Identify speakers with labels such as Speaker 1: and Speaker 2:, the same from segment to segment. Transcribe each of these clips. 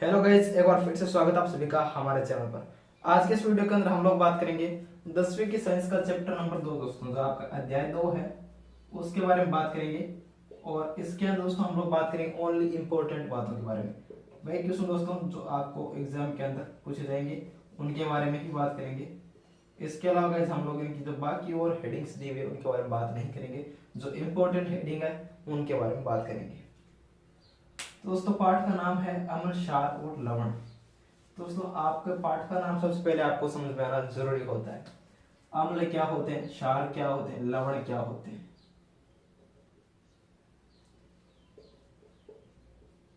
Speaker 1: Hello guys, एक बार फिर से स्वागत है आप सभी का हमारे चैनल पर। आज के इस वीडियो के अंदर हम लोग बात करेंगे 10वीं की साइंस का चैप्टर नंबर 2 दोस्तों, जो आपका अध्याय 2 है उसके बारे में बात करेंगे। और इसके अंदर दोस्तों हम लोग बात करेंगे ओनली इंपॉर्टेंट बातों के बारे में। वही क्वेश्चन दोस्तों जो आपको एग्जाम के अंदर पूछे जाएंगे उनके बारे में ही बात करेंगे। इसके अलावा गाइस हम लोग इनकी जो बाकी और हेडिंग्स दी हुई है उनके बारे में बात नहीं करेंगे, जो इम्पोर्टेंट हेडिंग है उनके बारे में बात करेंगे। तो दोस्तों पाठ का नाम है अम्ल, क्षार और लवण। दोस्तों आपके पाठ का नाम सबसे पहले आपको समझ में आना जरूरी होता है। अम्ल क्या होते हैं, क्षार क्या होते हैं, लवण क्या होते हैं।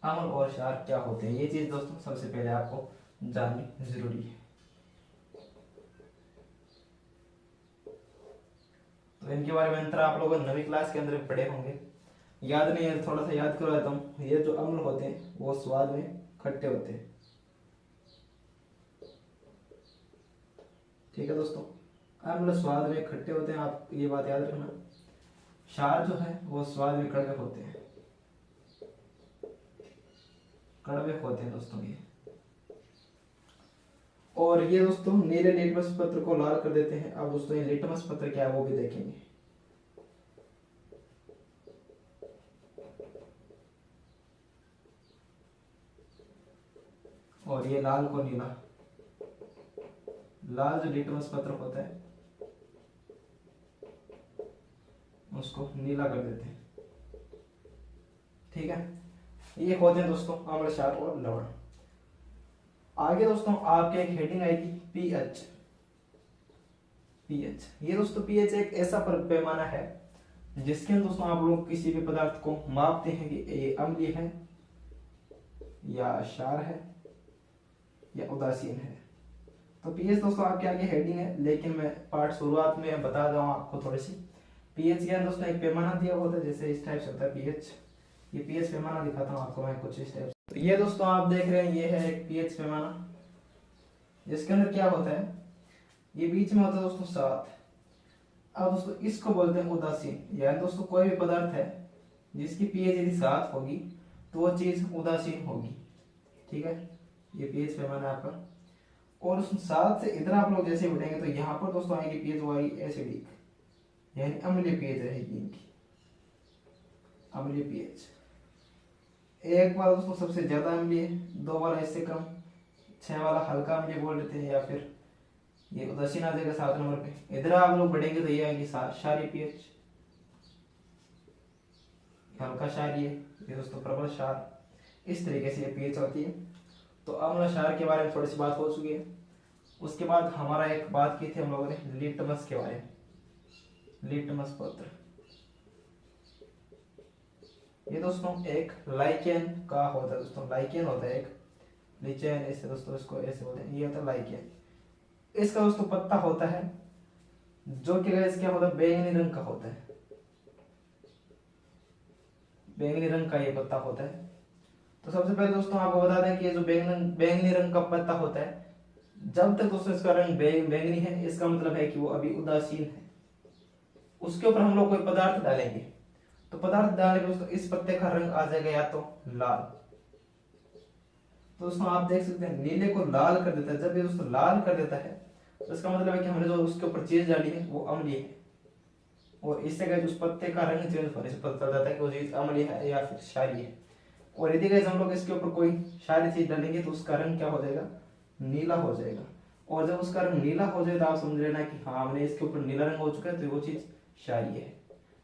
Speaker 1: अम्ल और क्षार क्या होते हैं, ये चीज दोस्तों सबसे पहले आपको जाननी जरूरी है। तो इनके बारे में अंतर आप लोगों ने 9वीं क्लास के अंदर पढ़े होंगे, याद नहीं है थोड़ा सा याद करवा देता हूँ। ये जो अम्ल होते हैं वो स्वाद में खट्टे होते हैं, ठीक है दोस्तों। अम्ल स्वाद में खट्टे होते हैं, आप ये बात याद रखना। क्षार जो है वो स्वाद में कड़वे होते हैं, कड़वे होते हैं दोस्तों ये। और ये दोस्तों नीले लिटमस पत्र को लाल कर देते हैं। अब दोस्तों ये लिटमस पत्र क्या है वो भी देखेंगे। और ये लाल को नीला, लाल जो लिटमस पत्र होता है उसको नीला कर देते हैं, ठीक है। ये होते हैं दोस्तों अम्ल, क्षार और लवण। आगे दोस्तों आपके एक हेडिंग आएगी पीएच। पीएच ये दोस्तों पीएच एक ऐसा पैमाना है जिसके अंदर दोस्तों आप लोग किसी भी पदार्थ को मापते हैं कि ये अम्लीय है या क्षार है या उदासीन है। तो पीएच दोस्तों आपके आगे हेडिंग है, लेकिन मैं पार्ट शुरुआत में बता दूं आपको थोड़ी सी। पीएच के अंदर दोस्तों एक पैमाना दिया होता है, जैसे इस टाइप से होता है पीएच। ये पीएच पैमाना दिखाता हूँ आपको मैं कुछ इस टाइप से। तो ये दोस्तों आप देख रहे हैं, ये है एक पीएच पैमाना, जिसके अंदर क्या होता है, ये बीच में होता है दोस्तों 7। अब दोस्तों इसको बोलते हैं उदासीन। यानी दोस्तों कोई भी पदार्थ है जिसकी पीएच यदि 7 होगी तो वो चीज उदासीन होगी, ठीक है। ये पीएच पैमाना आपका। और उस 7 से इधर आप लोग जैसे बढ़ेंगे तो यहाँ पर दोस्तों आएगी पीएच वो आएगी एसिडिक, यानी अम्लीय पीएच रहेगी इनकी, अम्लीय पीएच। एक वाला दोस्तों सबसे ज्यादा अम्लीय, 2 वाला इससे कम, 6 वाला हल्का अम्लीय बोल देते हैं, या फिर ये उदासीन आ जाएगा 7 नंबर पे। इधर आप लोग बढ़ेंगे तो ये आएगी क्षारीय पीएच, हल्का क्षारीय, ये दोस्तों प्रबल क्षार। इस तरीके से ये पीएच होती है। तो अम्ल क्षार के बारे में थोड़ी सी बात हो चुकी है। उसके बाद हमारा एक बात की थी हम लोगों ने लिटमस के बारे में। लिटमस पत्र ये दोस्तों एक लाइकेन का होता है दोस्तों, लाइकेन होता है एक, लिचेन ऐसे दोस्तों इसको ऐसे बोलते हैं, ये होता है लाइकेन। इसका दोस्तों पत्ता होता है जो कि गाइस क्या होता है, बैंगनी रंग का होता है, बैंगनी रंग का ये पत्ता होता है। तो सबसे पहले दोस्तों आपको बता दें कि ये जो बैंगनी रंग का पत्ता होता है, जब तक दोस्तों इसका रंग बैंगनी है इसका मतलब है कि वो अभी उदासीन है। उसके ऊपर हम लोग कोई पदार्थ डालेंगे तो पदार्थ डालने पर दोस्तों इस पत्ते का रंग आ जाएगा या तो लाल। तो दोस्तों आप देख सकते हैं नीले को लाल कर देता है। जब ये दोस्तों लाल कर देता है तो इसका मतलब है कि हमने जो उसके ऊपर चीज डाली है वो अम्लीय है, और इससे गाइस उस पत्ते का रंग चेंज होने से पता चल जाता है कि वो चीज अम्लीय है या फिर क्षारीय है। और यदि गाइस हम लोग इसके ऊपर कोई क्षारीय चीज डालेंगे तो उसका रंग क्या हो जाएगा, नीला हो जाएगा। और जब उसका रंग नीला हो जाए तो आप समझ लेना कि हाँ हमने इसके ऊपर नीला रंग हो चुका है तो वो चीज क्षारीय है।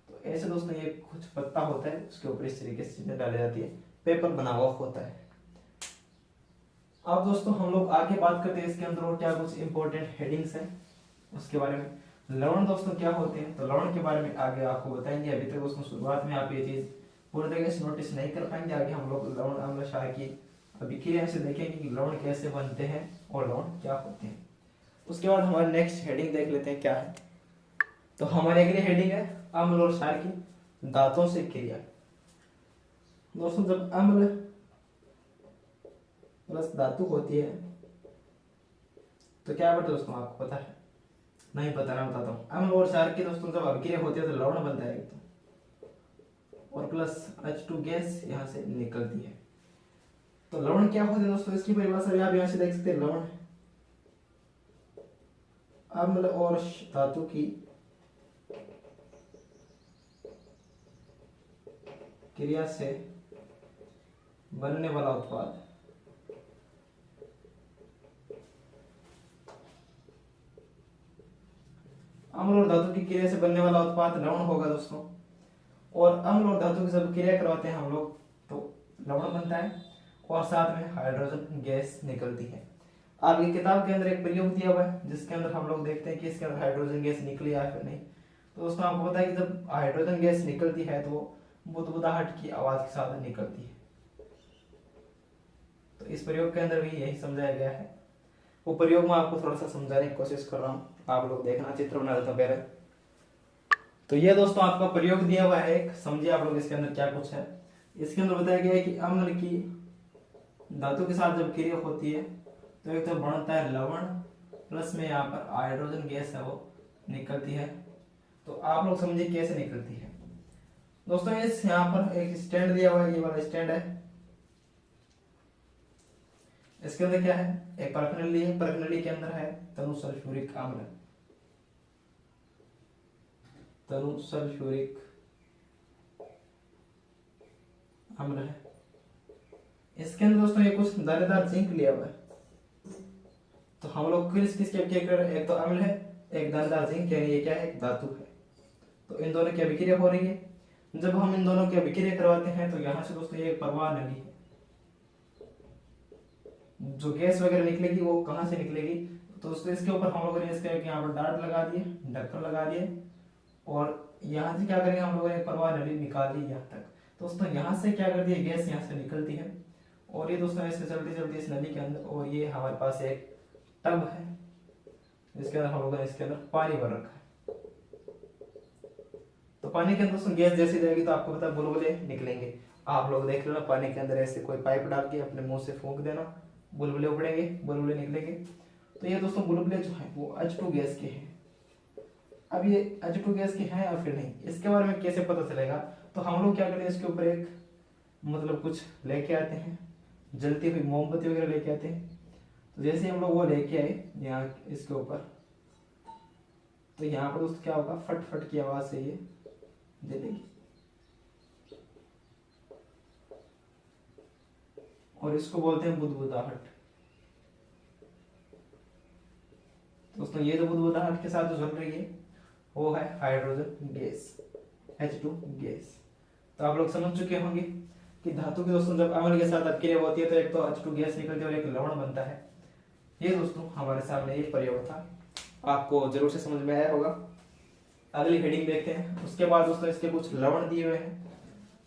Speaker 1: तो ऐसे दोस्तों ये कुछ पत्ता होता है उसके ऊपर इस तरीके से चीजें डाली जाती है, पेपर बना हुआ होता है। अब दोस्तों हम लोग आगे बात करते हैं इसके अंदर और क्या कुछ इंपॉर्टेंट हेडिंग्स हैं उसके बारे में। लवण दोस्तों क्या होते हैं, तो लवण के बारे में आगे आपको बताएंगे। अभी तक दोस्तों शुरुआत में आप ये चीज पूरी तरीके से नोटिस नहीं कर पाएंगे। आगे हम लोग लवण, अम्ल, क्षार की अभी क्लियर से देखेंगे कि लवण कैसे बनते हैं और लवण क्या होते हैं। उसके बाद हमारे नेक्स्ट हेडिंग देख लेते हैं क्या है। तो हमारी अगली हेडिंग है अम्ल और क्षार की दांतों से क्रिया। दोस्तों जब अम्ल प्लस धातु होती है तो क्या होता है दोस्तों, आपको पता है? नहीं पता, मैं बताता हूँ। अम्ल और क्षार की दोस्तों जब अभिक्रिया होती है तो लवण बनता है तो, और प्लस H2 गैस यहाँ से निकलती है। तो लवण क्या होते हैं दोस्तों, इसकी परिभाषा भी आप यहाँ से देख सकते हैं। लवण अम्ल और धातु की क्रिया से बनने वाला उत्पाद। अम्ल और धातु की क्रिया से बनने वाला उत्पाद लवण होगा दोस्तों। और अम्ल और धातु की जब क्रिया करवाते हैं हम लोग तो लवण बनता है और साथ में हाइड्रोजन गैस निकलती है। आपकी किताब के अंदर एक प्रयोग दिया हुआ है जिसके अंदर हम लोग देखते हैं कि इसके अंदर हाइड्रोजन गैस निकली या फिर नहीं। तो दोस्तों आपको पता है कि जब हाइड्रोजन गैस निकलती है तो बुदबुदाहट की आवाज के साथ निकलती है। तो इस प्रयोग के अंदर भी यही समझाया गया है। वो प्रयोग में आपको थोड़ा सा समझाने की कोशिश कर रहा हूँ, आप लोग देखना। चित्र बना लेता हूँ पहले। तो ये दोस्तों आपका प्रयोग दिया हुआ है एक, समझिए आप लोग इसके अंदर क्या कुछ है। इसके अंदर बताया गया है कि अम्ल की धातु के साथ जब क्रिया होती है तो एक तो बनता है लवण, प्लस में यहाँ पर हाइड्रोजन गैस है वो निकलती है। तो आप लोग समझिए कैसे निकलती है दोस्तों। इस यहाँ पर एक स्टैंड दिया हुआ है, ये वाला स्टैंड है। इसके अंदर क्या है, एक परखनली है। परखनली के अंदर है तनु सल्फ्यूरिक अम्ल, तनु सल्फ्यूरिक अम्ल है। इसके अंदर दोस्तों ये कुछ दानेदार जिंक लिया हुआ है। तो हम लोग किस किस के क्या कर रहे हैं, एक तो अम्ल है, एक दानेदार जिंक, यानी ये क्या है, एक धातु है। तो इन दोनों की अभिक्रिया हो रही है। जब हम इन दोनों की अभिक्रिया करवाते हैं तो यहाँ से दोस्तों ये प्रवाह नली है। जो गैस वगैरह निकलेगी वो कहाँ से निकलेगी, तो दोस्तों इसके ऊपर हम लोगों ने इसका यहाँ पर डार्ट लगा दिए, ढक्कन लगा दिए, और यहाँ से क्या करेंगे हम लोगों ने प्रवाह नली निकाल दी यहाँ तक। दोस्तों यहाँ से क्या करती है, गैस यहाँ से निकलती है और ये दोस्तों ऐसे चलती चलती इस नली के अंदर, और ये हमारे पास एक टब है जिसके अंदर हम लोगों ने इसके अंदर पानी भर रखा है। तो पानी के अंदर दोस्तों गैस जैसी जाएगी तो आपको पता है बुलबुले निकलेंगे। आप लोग देख लेना, पानी के अंदर ऐसे कोई पाइप डाल के अपने मुंह से फूंक देना, बुलबुले उबड़ेंगे, बुलबुले निकलेंगे। तो ये दोस्तों बुलबुले जो है वो H2 गैस के हैं। अब ये H2 गैस के हैं या फिर नहीं, इसके बारे में कैसे पता चलेगा, तो हम लोग क्या करें, इसके ऊपर एक मतलब कुछ लेके आते हैं, जलती हुई मोमबत्ती वगैरह लेके आते हैं। तो जैसे हम लोग वो लेके आए यहाँ इसके ऊपर, तो यहाँ पर दोस्तों क्या होगा, फट फट की आवाज से ये जलेगी और इसको बोलते हैं बुदबुदाहट। दोस्तों ये जो बुदबुदाहट के साथ जो जल रही है वो है हाइड्रोजन गैस, H2 गैस। तो आप लोग समझ चुके होंगे कि धातु के दोस्तों जब अम्ल के साथ अभिक्रिया होती है तो एक तो H2 गैस निकलती है और एक लवण बनता है। ये दोस्तों हमारे सामने ये प्रयोग था, आपको जरूर से समझ में आया होगा। अगली हेडिंग देखते हैं। उसके बाद दोस्तों इसके कुछ लवण दिए हुए हैं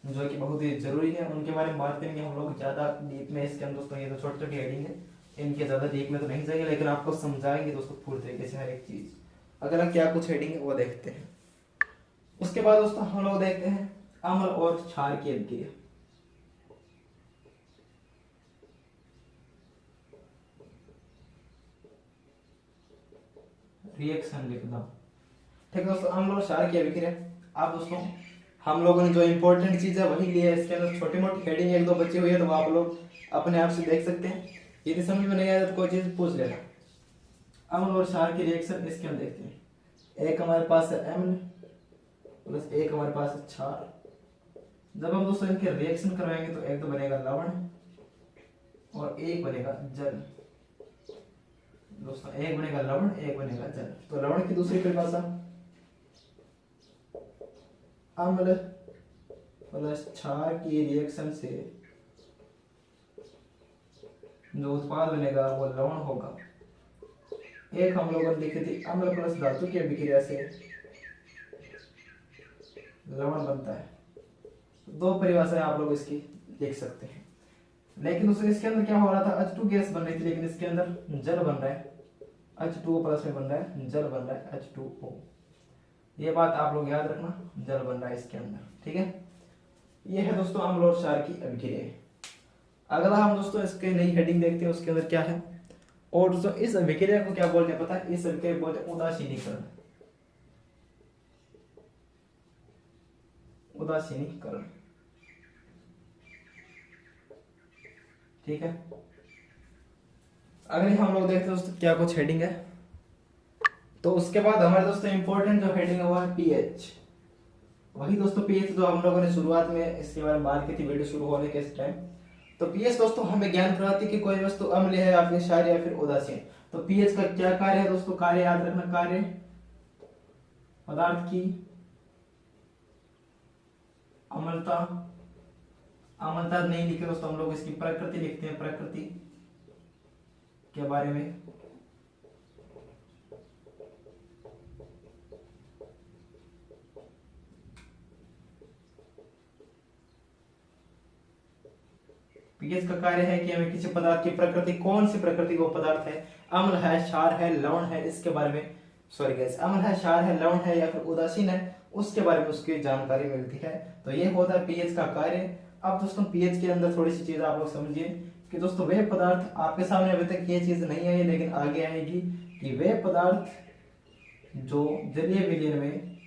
Speaker 1: जो कि बहुत ही जरूरी है, उनके बारे में बात करेंगे हम लोग ज्यादा डीप में। इसके अंदर दोस्तों ये तो छोटी छोटी हेडिंग है, इनके ज्यादा डीप में तो नहीं जाएंगे, लेकिन आपको समझाएंगे दोस्तों पूरी तरीके से हर एक चीज। अगर क्या कुछ हेडिंग है वो देखते हैं। उसके बाद दोस्तों हम लोग देखते हैं अम्ल और क्षार की अभिक्रिया। रिएक्शन लिख दो, ठीक है दोस्तों। अम्ल और क्षार की अभिक्रिया। आप दोस्तों हम लोगों ने जो इंपॉर्टेंट चीज है वही लिया है, इसके अंदर छोटी मोटी हेडिंग एक दो बची हुई है तो आप लोग अपने आप से देख सकते हैं। यदि समझ में नहीं आया तो कोई चीज पूछ लेना। अम्ल और क्षार की रिएक्शन इसके अंदर देखते हैं। एक हमारे पास है अम्ल प्लस एक हमारे पास है क्षार। जब हम दोस्तों इनके रिएक्शन करवाएंगे तो एक तो बनेगा लवण और एक बनेगा जल। दोस्तों एक बनेगा लवण, एक बनेगा जल। तो लवण की दूसरी परिभाषा अम्ल प्लस क्षार की रिएक्शन से जो उत्पाद बनेगा वो लवण होगा। एक हम लोगों ने लिखी थी अम्ल प्लस धातु की अभिक्रिया से लवण बनता है। दो परिभाषाएं आप लोग इसकी लिख सकते हैं। लेकिन दोस्तों इसके अंदर क्या हो रहा था, H2 गैस बन रही थी, लेकिन इसके अंदर जल बन रहा है, H2O प्लस में बन रहा है, जल बन रहा है H2O। ये बात आप लोग याद रखना, जल बन रहा है इसके अंदर, ठीक है। ये है दोस्तों अम्ल और क्षार की अभिक्रिया। अगला हम दोस्तों इसके नई हेडिंग देखते हैं, उसके अंदर क्या है। और दोस्तों इस अभिक्रिया को क्या बोलते हैं पता है, इस अभिक्रिया को बोलते हैं उदासीनीकरण। उदासीनीकरण। ठीक है। अगर हम लोग देखते हैं दोस्तों क्या कुछ हेडिंग है, तो उसके बाद हमारे दोस्तों इंपॉर्टेंट जो हेडिंग है वो है पीएच। वही दोस्तों पीएच जो हम लोगों ने शुरुआत में इसके बारे में बात की थी वीडियो शुरू होने के इस टाइम। तो पीएच दोस्तों हमें ज्ञान कराती है कि कोई वस्तु अम्ल है या फिर क्षारीय या फिर उदासीन। तो पीएच का क्या कार्य है दोस्तों? कार्य याद रखना, कार्य पदार्थ की अम्लता, अम्लता नहीं लिखे दोस्तों, हम लोग इसकी प्रकृति लिखते हैं, प्रकृति के बारे में। पीएच का कार्य है कि हमें किसी पदार्थ की प्रकृति, कौन सी प्रकृति वो पदार्थ है, अम्ल है, क्षार है, लवण है, इसके बारे में, सॉरी गैस, अम्ल है, क्षार है, लवण है या फिर उदासीन है, उसके बारे में उसकी जानकारी मिलती है। तो ये होता है पीएच का कार्य। अब दोस्तों पीएच के अंदर थोड़ी सी चीज आप लोग समझिए कि दोस्तों वे पदार्थ, आपके सामने अभी तक ये चीज नहीं आई लेकिन आगे आएगी, कि वे पदार्थ जो जलीय विलयन में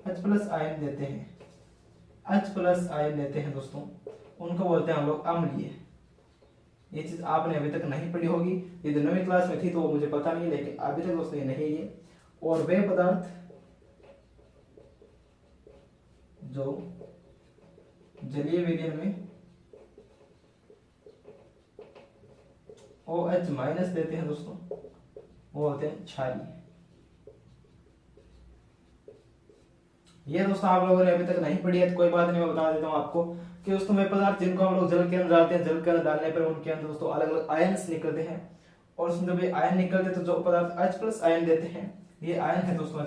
Speaker 1: H+ आयन देते हैं, H+ आयन देते हैं दोस्तों, उनको बोलते हैं हम लोग अम्लीय। ये चीज आपने अभी तक नहीं पढ़ी होगी, ये 9वीं क्लास में थी तो मुझे पता नहीं, लेकिन अभी तक दोस्तों ये नहीं है ये। और वे पदार्थ जो जलीय विलयन में OH- देते हैं दोस्तों, वो होते हैं क्षारीय। ये दोस्तों आप लोगों ने अभी तक नहीं पढ़ी है तो कोई बात नहीं, मैं बता देता हूँ आपको कि दोस्तों वे पदार्थ जिनको हम लोग जल के अंदर डालते हैं, जल के अंदर डालने पर उनके अंदर दोस्तों अलग अलग आयन्स निकलते हैं, और उसमें जब ये आयन निकलते हैं तो जो पदार्थ H+ आयन देते हैं, ये आयन है दोस्तों H+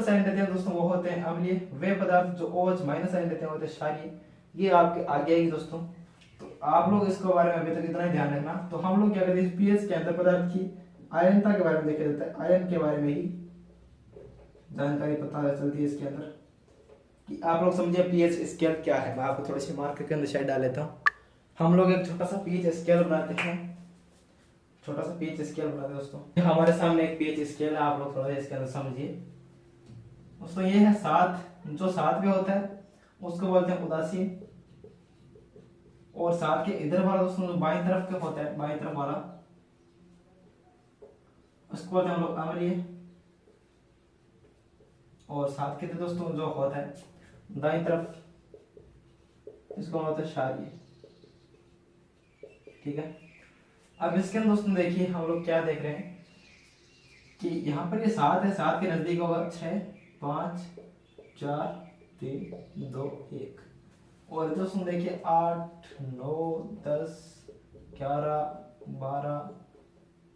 Speaker 1: आयन देते हैं दोस्तों, वो होते हैं अम्लीय। वे पदार्थ जो OH- आयन देते हैं होते हैं क्षारीय। ये आपके आगे आएगी दोस्तों, तो आप लोग इसके बारे में अभी तक इतना ही ध्यान रखना। तो हम लोग क्या करते हैं, पीएच के अंदर पदार्थ की आयनता के बारे में देखा जाता है, आयन के बारे में ही जानकारी पता चलती है इसके अंदर, कि आप लोग समझिए पीएच स्केल क्या है। मैं आपको थोड़ी सी मार्कर के अंदर शायद डाल लेता हूँ। हम लोग एक छोटा सा पीएच स्केल बनाते हैं, छोटा सा पीएच स्केल बनाते हैं दोस्तों। हमारे सामने एक पीएच स्केल है, आप लोग थोड़ा इसके अंदर समझिए दोस्तों। ये है 7, जो 7 पे होता है उसको बोलते हैं उदासीन, और 7 के इधर वाला दोस्तों जो बाईं तरफ के होता है, बाईं तरफ वाला, उसको बोलते हैं हम लोग अम्लीय। और 7 के दोस्तों जो होता है दाईं तरफ, इसको बोलते हैं क्षारीय। ठीक है। अब इसके अंदर दोस्तों देखिए हम लोग क्या देख रहे हैं कि यहाँ पर ये 7 है, 7 के नजदीक होगा 6, 5, 4, 3, 2, 1, और दोस्तों देखिए 8, 9, 10, 11, 12,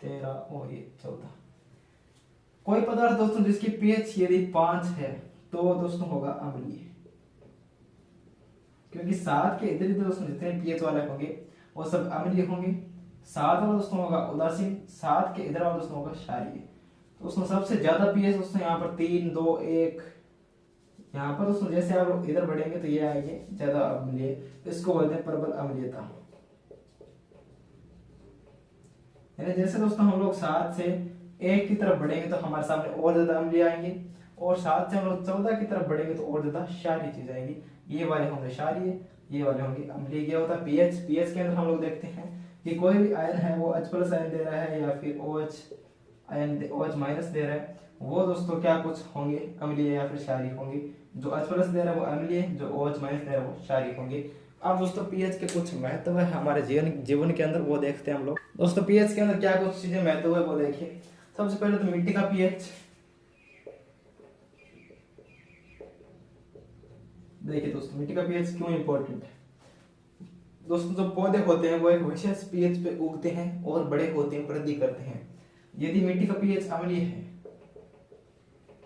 Speaker 1: 13 और ये 14। कोई पदार्थ दोस्तों जिसकी पीएच यदि 5 है तो दोस्तों होगा अम्लीय, क्योंकि 7 के इधर इधर दोस्तों जितने पीएच वाले होंगे वो सब अम्लीय होंगे। 7 वाला दोस्तों होगा उदासीन, 7 के इधर वाला दोस्तों होगा क्षारीय। तो दोस्तों सबसे ज्यादा पीएच दोस्तों यहाँ पर 3, 2, 1, यहाँ पर दोस्तों जैसे आप लोग इधर बढ़ेंगे तो ये आएंगे ज्यादा अम्लीय, इसको बोलते हैं प्रबल अम्लीयता। यानी जैसे दोस्तों हम लोग 7 से 1 की तरफ बढ़ेंगे तो हमारे सामने और ज्यादा अम्लीय आएंगे, और 7 से हम लोग 14 की तरफ बढ़ेंगे तो और ज्यादा क्षारीय चीज आएंगी। ये वाले होंगे क्षारीय, ये वाले होंगे अम्लीय। ये होता है पीएच। पीएच के अंदर हम लोग देखते हैं कि कोई भी आयन है वो H+ आयन दे रहा है या फिर OH- दे रहा है, वो दोस्तों क्या कुछ होंगे, अम्लीय या फिर क्षारीय होंगे। जो H+ दे रहा है वो अम्लीय, जो OH- दे रहा है वो क्षारीय होंगे। अब दोस्तों पीएच के कुछ महत्व है हमारे जीवन के अंदर, वो देखते हैं हम लोग। दोस्तों पीएच के अंदर क्या कुछ चीजें महत्व है वो देखिए। सबसे पहले तो मिट्टी का पीएच देखिए दोस्तों, मिट्टी का पीएच क्यों इंपॉर्टेंट है। दोस्तों जो पौधे होते हैं वो एक विशेष पीएच पे उगते हैं और बड़े होते हैं, वृद्धि करते हैं। यदि मिट्टी का पीएच अम्लीय है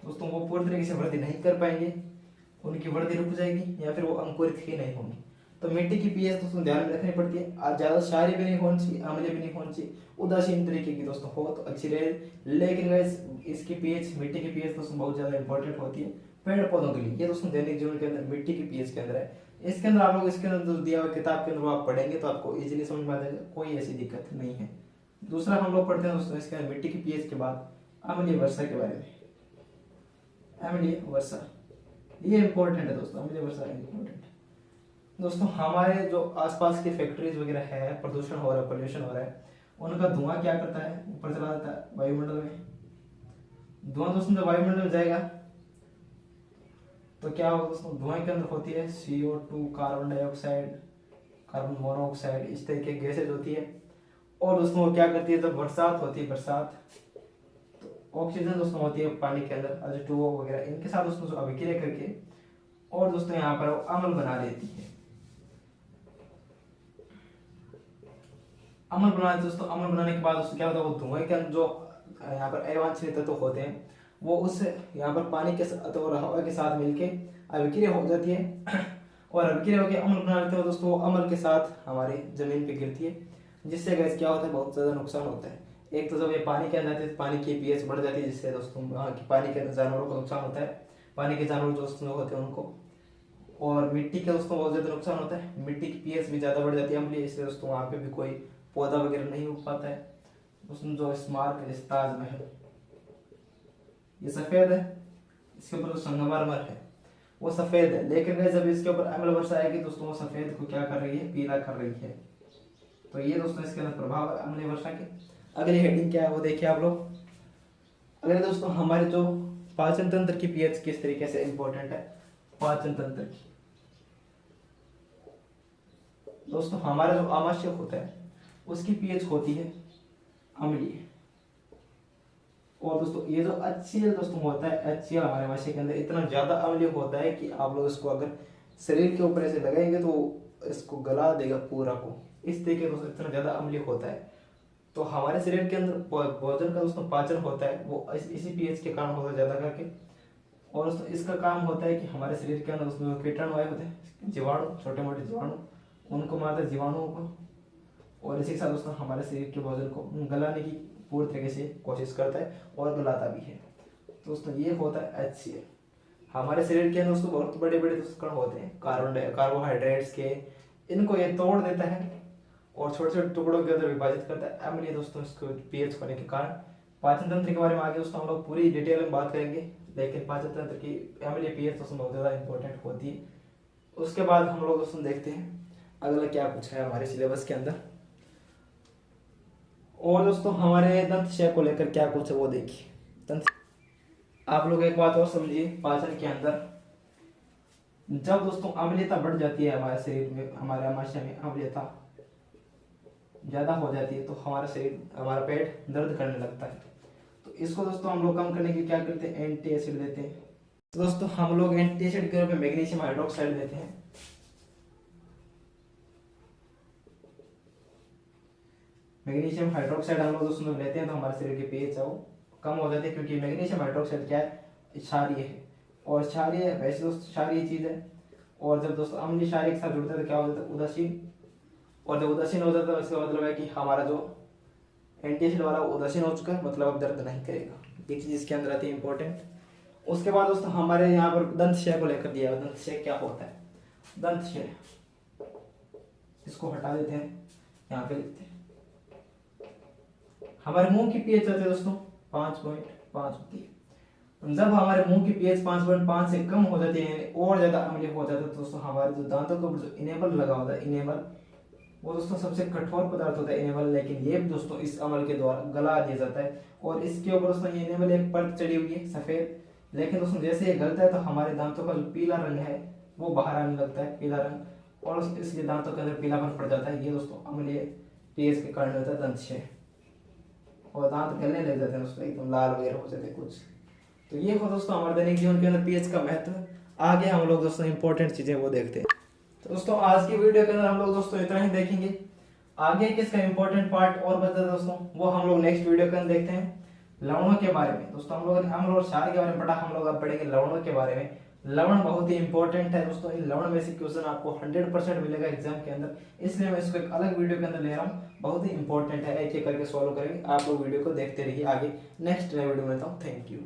Speaker 1: दोस्तों, वो पूरी तरीके से वृद्धि नहीं कर पाएंगे, उनकी वृद्धि रुक जाएगी या फिर वो अंकुरित ही नहीं होंगे। तो मिट्टी की पीएच दोस्तों ध्यान में रखनी पड़ती है। आज ज्यादा क्षारीय भी नहीं होनी चाहिए, अम्लीय भी नहीं होनी चाहिए, उदासीन तरीके की दोस्तों हो तो अच्छी रहे। लेकिन गाइस इसकी पीएच, मिट्टी की पीएच दोस्तों बहुत ज्यादा इंपॉर्टेंट होती है पेड़ पौधों के लिए। ये दोस्तों दैनिक जीवन के अंदर मिट्टी की पीएच के अंदर है। इसके अंदर आप लोग इसके अंदर जो दिया हुआ किताब के अंदर आप पढ़ेंगे तो आपको इजीली समझ में आ जाएगा, कोई ऐसी दिक्कत नहीं है। दूसरा हम लोग पढ़ते हैं दोस्तों इसके अंदर मिट्टी की पीएच के बाद अम्लीय वर्षा के बारे में। अम्लीय वर्षा ये इंपॉर्टेंट है दोस्तों, अम्लीय वर्षा इंपॉर्टेंट। दोस्तों हमारे जो आसपास की फैक्ट्रीज वगैरह है, प्रदूषण हो रहा है, पोल्यूशन हो रहा है, उनका धुआं क्या करता है, ऊपर चला जाता है वायुमंडल में। धुआं दोस्तों जब वायुमंडल में जाएगा तो क्या होगा दोस्तों, धुआं के अंदर होती है CO2, carbon dioxide, carbon monoxide, इस तरह की गैसेज होती है। और दोस्तों वो क्या करती है, जब बरसात होती है, बरसात तो ऑक्सीजन दोस्तों होती है पानी के अंदर, H2O वगैरह, इनके साथ दोस्तों अभिक्रिया करके और दोस्तों यहाँ पर अम्ल बना लेती है। अम्ल बनाने दोस्तों, अम्ल बनाने के बाद दोस्तों क्या होता है, वो धुएं के अंदर जो यहाँ पर अवांछनीय तत्व होते हैं वो उस यहाँ पर पानी के साथ और हवा के साथ मिलके अभिक्रिया हो जाती है और अभिक्रिया होकर अम्ल बना लेते हैं दोस्तों। वो अम्ल के साथ हमारी जमीन पे गिरती है, जिससे गैस क्या होता है, बहुत ज़्यादा नुकसान होता है। एक तो जब ये पानी के अंदर आती है, पानी की pH बढ़ जाती है, जिससे दोस्तों वहाँ की पानी के अंदर जानवरों को नुकसान होता है, पानी के जानवर दोस्तों होते हैं उनको। और मिट्टी का दोस्तों बहुत ज़्यादा नुकसान होता है, मिट्टी की pH भी ज़्यादा बढ़ जाती है अम्लीय, इसलिए दोस्तों वहाँ पे भी कोई पौधा वगैरह नहीं उग पाता है। उसमें जो स्मारक है, ताजमहल, ये सफ़ेद है, इसके ऊपर जो संगमरमर है वो सफ़ेद है, लेकिन जब इसके ऊपर अम्ल वर्षा आएगी दोस्तों वो सफ़ेद को क्या कर रही है, पीला कर रही है। तो ये दोस्तों इसके अंदर प्रभाव है अम्लीय वर्षा के। अगली हेडिंग क्या है वो देखिए आप लोग। अगले दोस्तों हमारे जो पाचन तंत्र की pH किस तरीके से इंपॉर्टेंट है, पाचन तंत्र की। दोस्तों हमारा जो आमाशय होता है उसकी pH होती है अम्लीय। और दोस्तों ये जो HCl दोस्तों होता है, HCl हमारे आमाशय के अंदर इतना ज्यादा अम्लीय होता है कि आप लोग इसको अगर शरीर के ऊपर ऐसे लगाएंगे तो इसको गला देगा पूरा को, इस तरीके दोस्तों इतना ज्यादा अम्लीय होता है। तो हमारे शरीर के अंदर भोजन का दोस्तों पाचन होता है वो इसी pH के कारण होता है ज्यादा करके। और दोस्तों इसका काम होता है कि हमारे शरीर के अंदर दोस्तों कीटाणु आए होते हैं, जीवाणु, छोटे मोटे जीवाणु, उनको मारता है, जीवाणुओं को। और इसी के साथ दोस्तों हमारे शरीर के भोजन को गलाने की पूरी तरीके से कोशिश करता है और गलाता भी है। दोस्तों ये होता है HCl। हमारे शरीर के अंदर दोस्तों बहुत बड़े बड़े कण होते हैं कार्बोहाइड्रेट्स के, इनको ये तोड़ देता है और छोटे छोटे टुकड़ों के अंदर विभाजित करता है अम्लीय दोस्तों इसको pH होने के कारण। पाचन तंत्र के बारे में आगे दोस्तों हम लोग पूरी डिटेल में बात करेंगे, लेकिन पाचन तंत्र की अम्लीय pH दोस्तों बहुत ज़्यादा इंपॉर्टेंट होती है। उसके बाद हम लोग दोस्तों देखते हैं अगला क्या कुछ है हमारे सिलेबस के अंदर। और दोस्तों हमारे दंत को लेकर क्या कुछ है वो देखिए। दंत, आप लोग एक बात और समझिए, पाचन के अंदर जब दोस्तों अम्लीयता बढ़ जाती है हमारे शरीर में, हमारे आमाशय में अम्लीयता ज्यादा हो जाती है तो हमारा शरीर, हमारा पेट दर्द करने लगता है। तो इसको दोस्तों हम लोग कम करने के लिए क्या करते हैं, एंटी एसिड देते हैं। तो दोस्तों हम लोग एंटी एसिड के रूप में मैग्नीशियम हाइड्रोक्साइड देते हैं। मैग्नीशियम हाइड्रोक्साइड हम लोग दोस्तों लेते हैं तो हमारे शरीर की pH है वो कम हो जाती है, क्योंकि मैग्नीशियम हाइड्रोक्साइड क्या है, क्षारीय है। और क्षारीय वैसे दोस्तों क्षारीय चीज है, और जब दोस्तों अम्लीय क्षारीय के साथ जुड़ता है तो क्या हो जाता है, उदासीन। और जब उदासीन हो जाता है इसका मतलब है कि हमारा जो एंटी एसिड वाला उदासीन हो चुका है, मतलब अब दर्द नहीं करेगा। ये चीज इसके अंदर आती है इंपॉर्टेंट। उसके बाद दोस्तों हमारे यहाँ पर दंत क्षय को लेकर दिया है। दंत क्षय क्या होता है, दंत क्षय, इसको हटा देते हैं, यहाँ पे लिखते हैं। हमारे मुंह की pH होती है दोस्तों 5.5 होती है। जब हमारे मुंह की pH 5.5 से कम हो जाती है और ज्यादा अम्लीय हो जाता है तो दोस्तों हमारे जो दांतों के ऊपर जो इनेमल लगा होता है, इनेमल वो दोस्तों सबसे कठोर पदार्थ होता है इनेमल, लेकिन ये दोस्तों इस अमल के द्वारा गला दिया जाता है। और इसके ऊपर दोस्तों ये इनेमल एक परत चढ़ी हुई है सफेद, लेकिन दोस्तों जैसे ये गलता है तो हमारे दांतों का जो पीला रंग है वो बाहर आने लगता है, पीला रंग, और इसलिए दांतों के अंदर पीलापन पड़ जाता है। ये दोस्तों अम्लीय pH के कारण होता है दंत क्षय, और दांत गलने लग जाते हैं दोस्तों, एकदम लाल वगैरह हो जाते हैं कुछ। तो ये हो दोस्तों हमारे दैनिक जीवन के अंदर pH का महत्व। आगे हम लोग दोस्तों इंपॉर्टेंट चीजें वो देखते हैं। तो दोस्तों आज की वीडियो के अंदर हम लोग दोस्तों इतना ही देखेंगे। आगे किसका इंपॉर्टेंट पार्ट और बचा है दोस्तों, वो हम लोग नेक्स्ट वीडियो के अंदर देखते हैं। लवणों के बारे में दोस्तों हम लोग अम्ल और क्षार के बारे में पढ़ा, हम लोग अब पढ़ेंगे लवणों के बारे में। लवण बहुत ही इंपॉर्टेंट है दोस्तों, इन लवण में से क्वेश्चन आपको 100% मिलेगा एग्जाम के अंदर, इसलिए मैं इसको एक अलग वीडियो के अंदर ले रहा हूँ। बहुत ही इंपॉर्टेंट है, एक एक करके सॉल्व करेंगे। आप लोग वीडियो को देखते रहिए। आगे नेक्स्ट वीडियो में मिलता हूँ। Thank you.